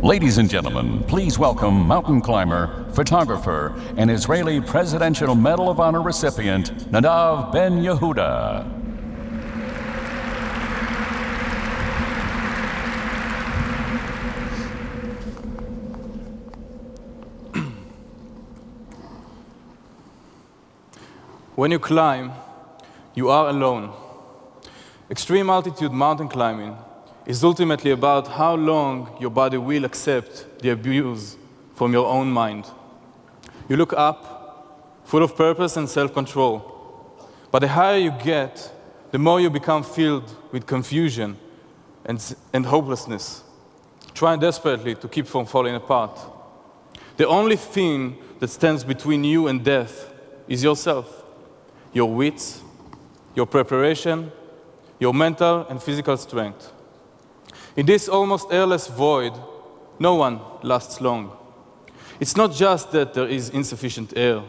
Ladies and gentlemen, please welcome mountain climber, photographer, and Israeli Presidential Medal of Honor recipient, Nadav Ben Yehuda. When you climb, you are alone. Extreme altitude mountain climbing is ultimately about how long your body will accept the abuse from your own mind. You look up, full of purpose and self-control. But the higher you get, the more you become filled with confusion and hopelessness, trying desperately to keep from falling apart. The only thing that stands between you and death is yourself, your wits, your preparation, your mental and physical strength. In this almost airless void, no one lasts long. It's not just that there is insufficient air.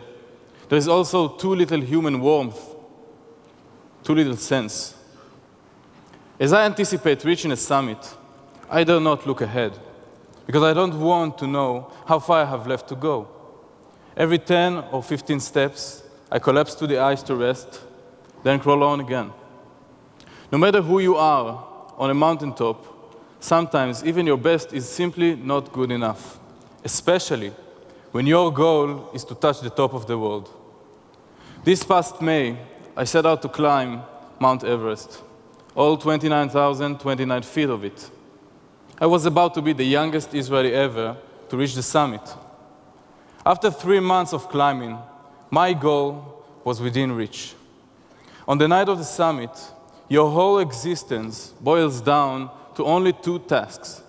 There is also too little human warmth, too little sense. As I anticipate reaching a summit, I dare not look ahead, because I don't want to know how far I have left to go. Every 10 or 15 steps, I collapse to the ice to rest, then crawl on again. No matter who you are on a mountaintop, sometimes even your best is simply not good enough, especially when your goal is to touch the top of the world. This past May, I set out to climb Mount Everest, all 29,029 feet of it. I was about to be the youngest Israeli ever to reach the summit. After 3 months of climbing, my goal was within reach. On the night of the summit, your whole existence boils down to only 2 tasks: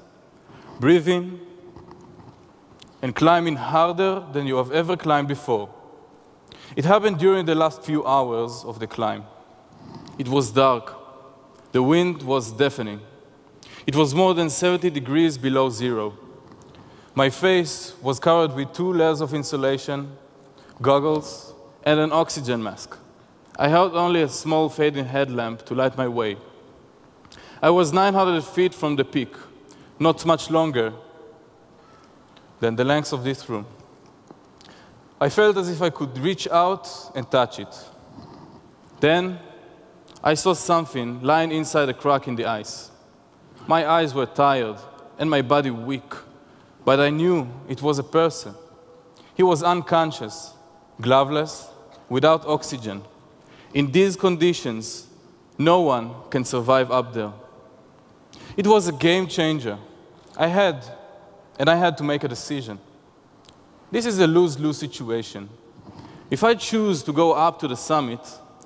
breathing and climbing harder than you have ever climbed before. It happened during the last few hours of the climb. It was dark. The wind was deafening. It was more than 70 degrees below zero. My face was covered with 2 layers of insulation, goggles, and an oxygen mask. I held only a small fading headlamp to light my way. I was 900 feet from the peak, not much longer than the length of this room. I felt as if I could reach out and touch it. Then, I saw something lying inside a crack in the ice. My eyes were tired and my body weak, but I knew it was a person. He was unconscious, gloveless, without oxygen. In these conditions, no one can survive up there. It was a game changer. I had to make a decision. This is a lose-lose situation. If I choose to go up to the summit,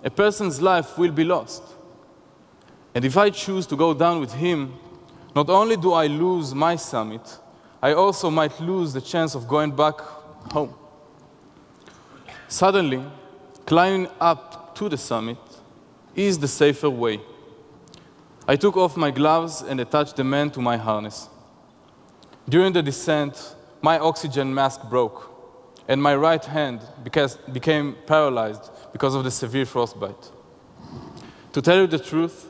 a person's life will be lost. And if I choose to go down with him, not only do I lose my summit, I also might lose the chance of going back home. Suddenly, climbing up to the summit is the safer way. I took off my gloves and attached the man to my harness. During the descent, my oxygen mask broke, and my right hand became paralyzed because of the severe frostbite. To tell you the truth,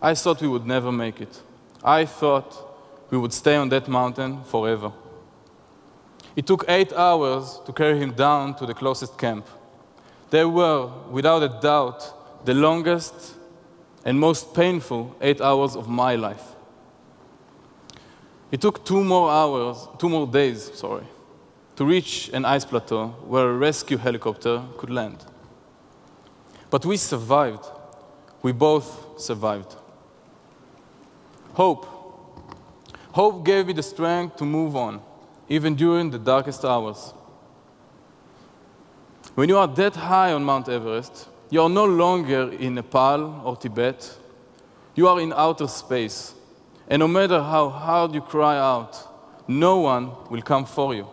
I thought we would never make it. I thought we would stay on that mountain forever. It took 8 hours to carry him down to the closest camp. They were, without a doubt, the longest and most painful 8 hours of my life. It took 2 more days, to reach an ice plateau where a rescue helicopter could land. But we survived. We both survived. Hope. Hope gave me the strength to move on, even during the darkest hours. When you are that high on Mount Everest, you are no longer in Nepal or Tibet. You are in outer space. And no matter how hard you cry out, no one will come for you.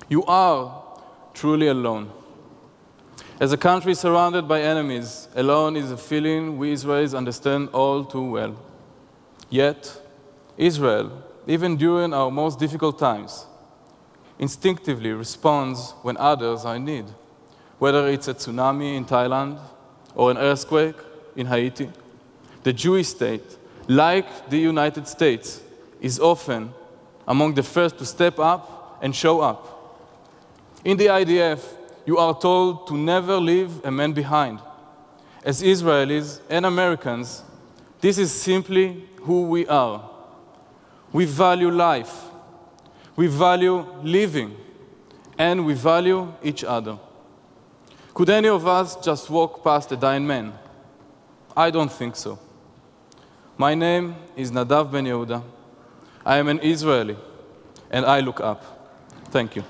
You are truly alone. As a country surrounded by enemies, alone is a feeling we Israelis understand all too well. Yet, Israel, even during our most difficult times, instinctively responds when others are in need, whether it's a tsunami in Thailand or an earthquake in Haiti. The Jewish state, like the United States, is often among the first to step up and show up. In the IDF, you are told to never leave a man behind. As Israelis and Americans, this is simply who we are. We value life, we value living, and we value each other. Could any of us just walk past a dying man? I don't think so. My name is Nadav Ben Yehuda. I am an Israeli, and I look up. Thank you.